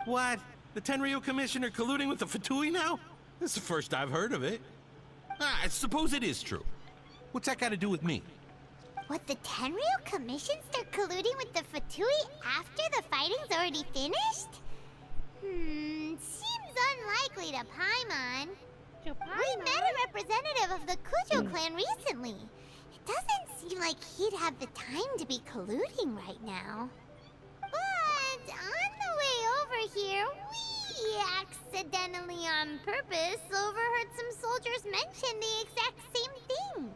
What? The Tenryo Commissioner colluding with the Fatui now? This is the first I've heard of it. I suppose it is true. What's that got to do with me? What, the Tenryo Commission start colluding with the Fatui after the fighting's already finished? Seems unlikely to Paimon. We met a representative of the Kujo clan recently. It doesn't seem like he'd have the time to be colluding right now. But on the way over here, we accidentally on purpose overheard some soldiers mention the exact same thing.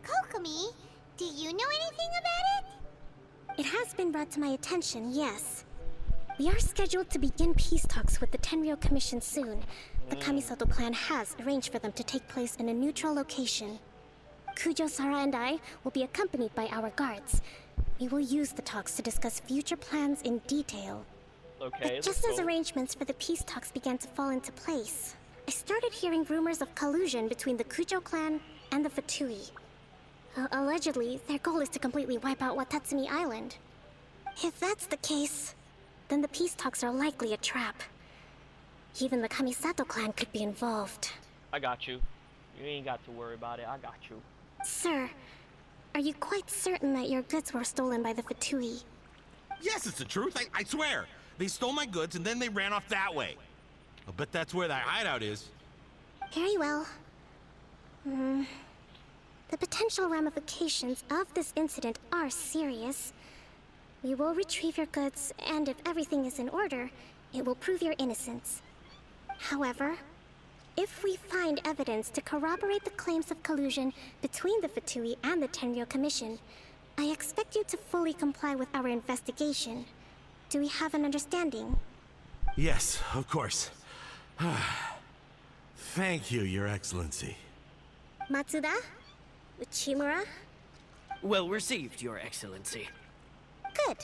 Kokomi, do you know anything about it? It has been brought to my attention, yes. We are scheduled to begin peace talks with the Tenryo Commission soon. The Kamisato clan has arranged for them to take place in a neutral location. Kujo, Sara, and I will be accompanied by our guards. We will use the talks to discuss future plans in detail. Okay, but just as arrangements for the peace talks began to fall into place, I started hearing rumors of collusion between the Kujo clan and the Fatui. Allegedly, their goal is to completely wipe out Watatsumi Island. If that's the case, then the peace talks are likely a trap. Even the Kamisato clan could be involved. I got you. You ain't got to worry about it. I got you. Sir, are you quite certain that your goods were stolen by the Fatui? Yes, it's the truth. I swear. They stole my goods and then they ran off that way. I'll bet that's where that hideout is. Very well. The potential ramifications of this incident are serious. We will retrieve your goods, and if everything is in order, it will prove your innocence. However, if we find evidence to corroborate the claims of collusion between the Fatui and the Tenryo Commission, I expect you to fully comply with our investigation. Do we have an understanding? Yes, of course. Thank you, Your Excellency. Matsuda? Uchimura? Well received, Your Excellency. Good.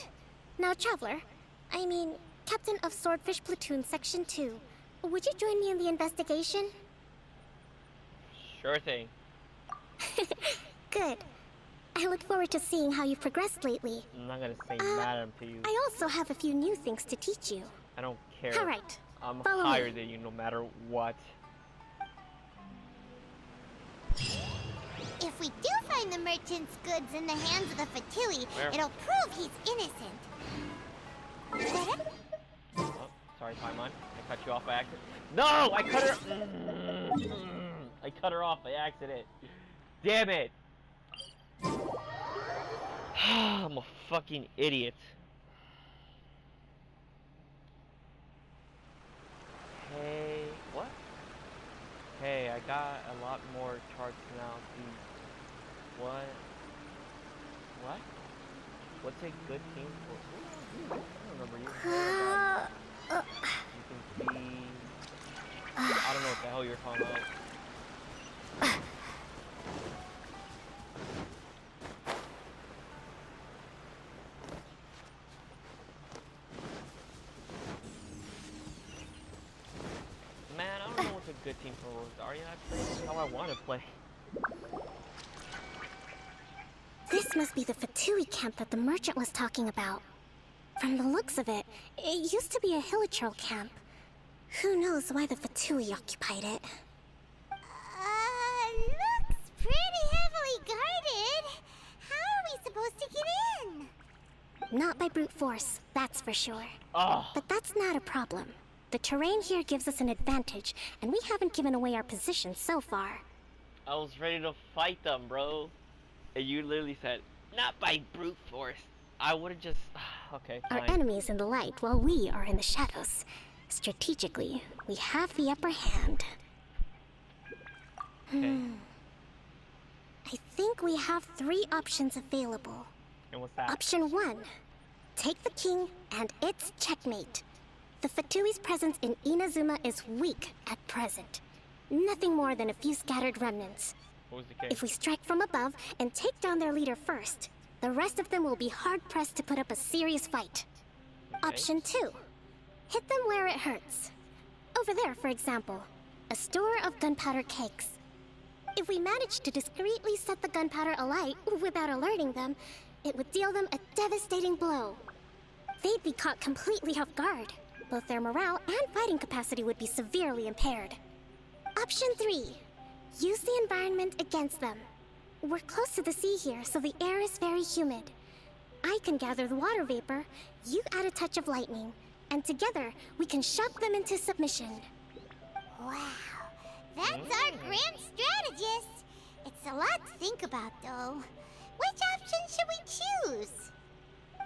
Now, Traveler, Captain of Swordfish Platoon Section 2, would you join me in the investigation? Sure thing. Good. I look forward to seeing how you've progressed lately. I'm not gonna say madam to you. I also have a few new things to teach you. I don't care. All right. I'm Follow higher me. than you no matter what. If we do find the merchant's goods in the hands of the Fatui, Where? it'll prove he's innocent. Oh, sorry, Paimon. I cut you off by accident. No! I cut her. I cut her off by accident. Damn it! I'm a fucking idiot. Hey, what? Hey, I got a lot more charts now. What? What? What's a good team for? I don't remember you. You can be. I don't know what the hell you're talking about. Man, I don't know what's a good team for Rosaria. I play how I want to play. This must be the Fatui camp that the merchant was talking about. From the looks of it, it used to be a Hilichurl camp. Who knows why the Fatui occupied it? Looks pretty heavily guarded. How are we supposed to get in? Not by brute force, that's for sure. Oh, But that's not a problem. The terrain here gives us an advantage, and we haven't given away our position so far. I was ready to fight them, bro. And you literally said, not by brute force. I would have just... Okay, Our fine. enemy is in the light, while we are in the shadows. Strategically, we have the upper hand. Okay. I think we have 3 options available. And what's that? Option 1. Take the king, and it's checkmate. The Fatui's presence in Inazuma is weak at present. Nothing more than a few scattered remnants. What was the case? If we strike from above and take down their leader first, the rest of them will be hard-pressed to put up a serious fight. Okay. Option 2. Hit them where it hurts. Over there, for example, a store of gunpowder cakes. If we manage to discreetly set the gunpowder alight without alerting them, it would deal them a devastating blow. they'd be caught completely off guard. Both their morale and fighting capacity would be severely impaired. Option 3. Use the environment against them. We're close to the sea here, so the air is very humid. I can gather the water vapor, you add a touch of lightning, and together we can shock them into submission. Wow, that's our grand strategist. It's a lot to think about, though. Which option should we choose?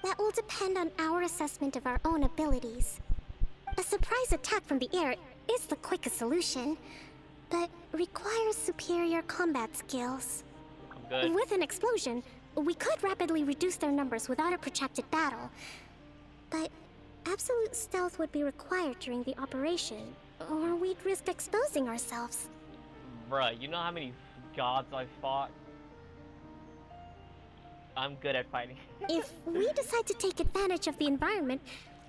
That will depend on our assessment of our own abilities. A surprise attack from the air is the quickest solution, but requires superior combat skills. I'm good. With an explosion, we could rapidly reduce their numbers without a protracted battle. But absolute stealth would be required during the operation, or we'd risk exposing ourselves. Bruh, you know how many gods I've fought? I'm good at fighting. If we decide to take advantage of the environment,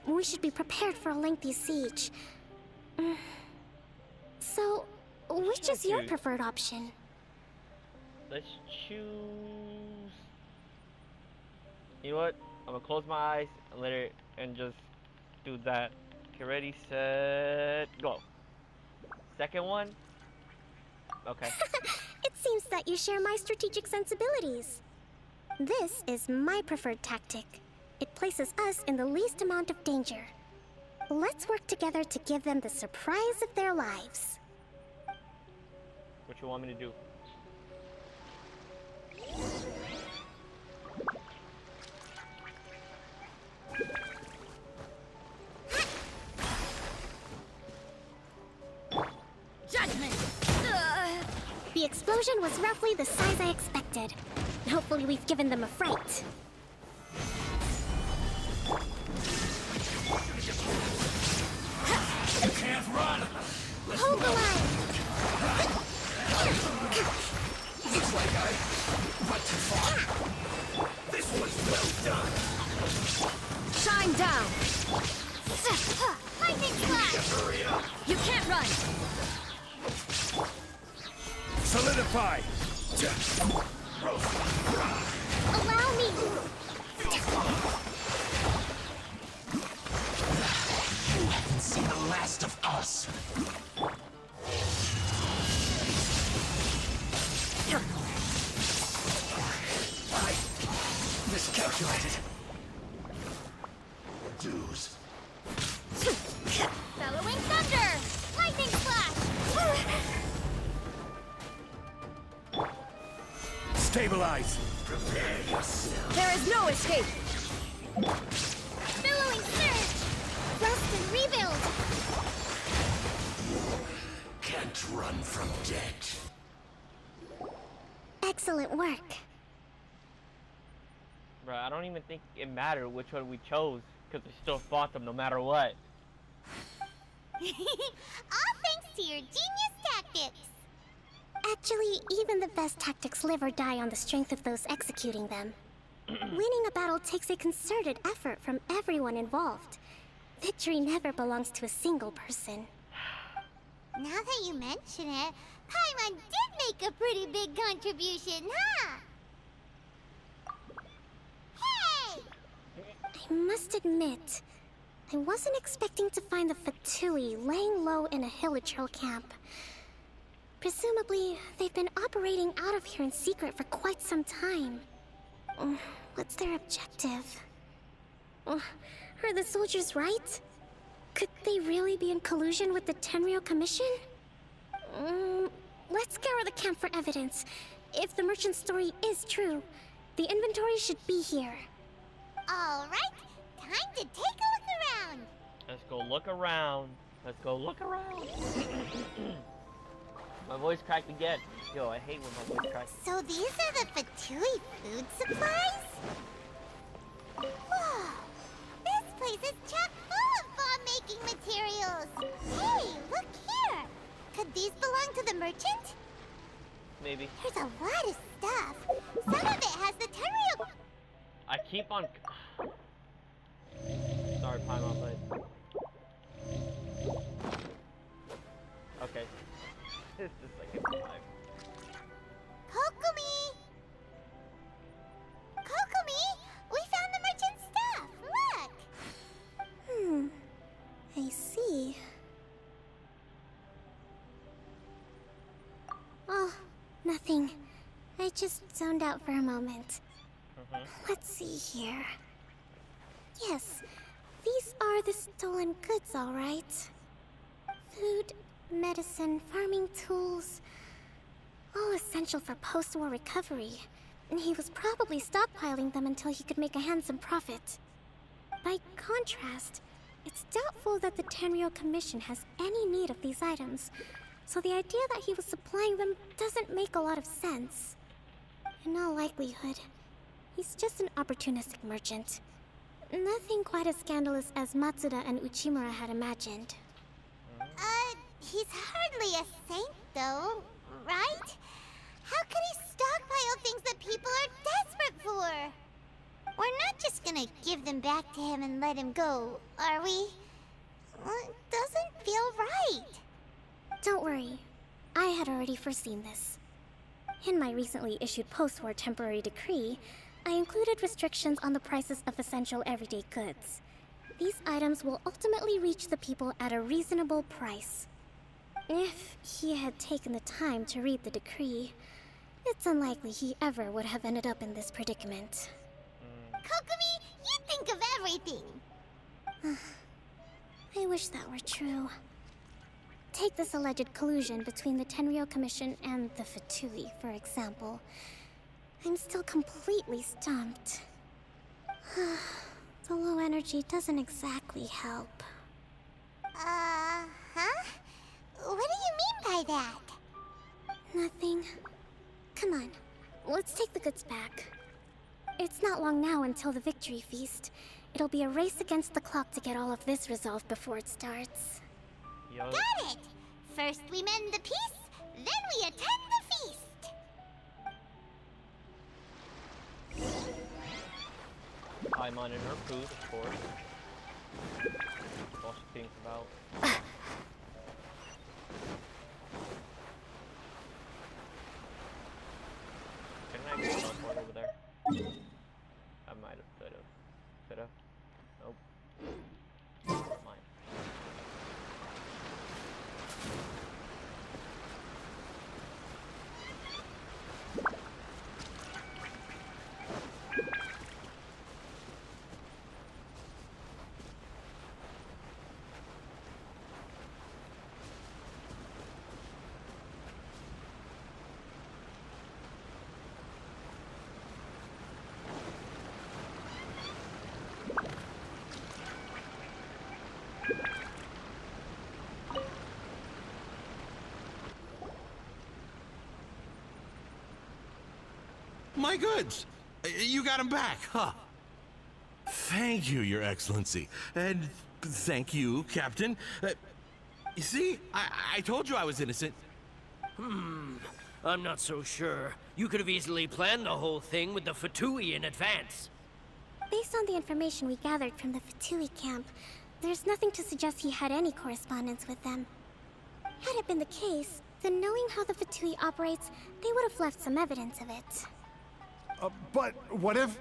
we should be prepared for a lengthy siege. So, which is your preferred option? Let's choose... You know what? I'm gonna close my eyes and let it, and just do that. Get ready, set, go. Second one? Okay. It seems that you share my strategic sensibilities. This is my preferred tactic. It places us in the least amount of danger. Let's work together to give them the surprise of their lives. What you want me to do? Judgment! The explosion was roughly the size I expected. Hopefully we've given them a fright. You can't run! Hold the line! Looks like I went too far. This was well done. Shine down! Lightning flash! Hurry up! You can't run! Solidify! Allow me! You haven't seen the last of us. I miscalculated. Dues. Bellowing thunder! Lightning flash! Stabilize. Prepare yourself. There is no escape! Billowing surge! Rest and rebuild! Can't run from death. Excellent work. Bruh, I don't even think it mattered which one we chose, because we still fought them no matter what. All thanks to your genius tactics. Actually, even the best tactics live or die on the strength of those executing them. Winning a battle takes a concerted effort from everyone involved. Victory never belongs to a single person. Now that you mention it, Paimon did make a pretty big contribution, huh? Hey! I must admit, I wasn't expecting to find the Fatui laying low in a Hilichurl camp. Presumably, they've been operating out of here in secret for quite some time. What's their objective? Are the soldiers right? Could they really be in collusion with the Tenryou Commission? Let's scour the camp for evidence. If the merchant's story is true, the inventory should be here. All right, time to take a look around. Let's go look around. Let's go look around. My voice cracked again. Yo, I hate when my voice cracks. So these are the Fatui food supplies? Whoa, this place is chock full of bomb-making materials. Hey, look here. Could these belong to the merchant? Maybe. There's a lot of stuff. Some of it has the Tenryou. I keep on... Sorry, Paimon, but... Okay. It's just like a vibe. Kokomi! Kokomi! We found the merchant's stuff! Look! Nothing. I just zoned out for a moment. Let's see here. Yes, these are the stolen goods, all right. Food, medicine, farming tools. All essential for post-war recovery. And he was probably stockpiling them until he could make a handsome profit. By contrast, it's doubtful that the Tenryou Commission has any need of these items, so the idea that he was supplying them doesn't make a lot of sense. In all likelihood, he's just an opportunistic merchant. Nothing quite as scandalous as Matsuda and Uchimura had imagined. He's hardly a saint, though, right? How could he stockpile things that people are desperate for? We're not just gonna give them back to him and let him go, are we? Well, it doesn't feel right. Don't worry, I had already foreseen this. In my recently issued post-war temporary decree, I included restrictions on the prices of essential everyday goods. These items will ultimately reach the people at a reasonable price. If he had taken the time to read the decree, it's unlikely he ever would have ended up in this predicament. Kokomi, you think of everything! I wish that were true. Take this alleged collusion between the Tenryou Commission and the Fatui, for example. I'm still completely stumped. The low energy doesn't exactly help. Huh? What do you mean by that? Nothing. Come on, let's take the goods back. It's not long now until the victory feast. It'll be a race against the clock to get all of this resolved before it starts. Yo. Got it! First we mend the peace, then we attend the feast! I'm on her food, of course. That's all she thinks about. Couldn't I go teleport over there? I might have, could have. Nope. Never mind. My goods! You got them back, huh? Thank you, Your Excellency. And thank you, Captain. You see, I told you I was innocent. I'm not so sure. You could have easily planned the whole thing with the Fatui in advance. Based on the information we gathered from the Fatui camp, there's nothing to suggest he had any correspondence with them. Had it been the case, then knowing how the Fatui operates, they would have left some evidence of it. But what if...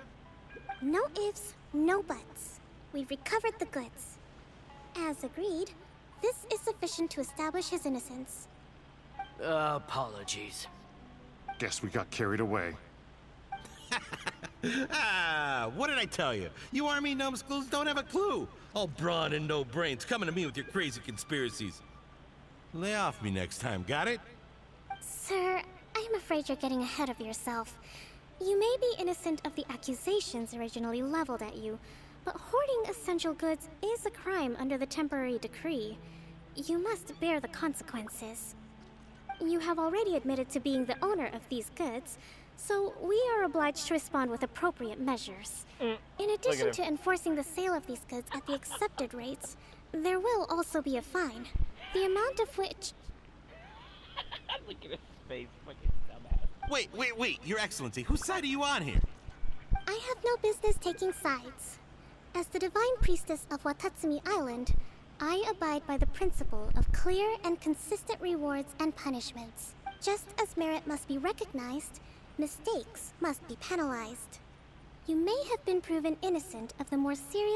No ifs, no buts. We've recovered the goods. As agreed, this is sufficient to establish his innocence. Apologies. Guess we got carried away. What did I tell you? You army numbskulls don't have a clue. All brawn and no brains coming to me with your crazy conspiracies. Lay off me next time, got it? Sir, I'm afraid you're getting ahead of yourself. You may be innocent of the accusations originally leveled at you, but hoarding essential goods is a crime under the temporary decree. You must bear the consequences. You have already admitted to being the owner of these goods, so we are obliged to respond with appropriate measures. In addition to enforcing the sale of these goods at the accepted rates, there will also be a fine, the amount of which... Look at his face, fucking dumbass. Wait, Your Excellency, whose side are you on here? I have no business taking sides. As the Divine Priestess of Watatsumi Island, I abide by the principle of clear and consistent rewards and punishments. Just as merit must be recognized, mistakes must be penalized. You may have been proven innocent of the more serious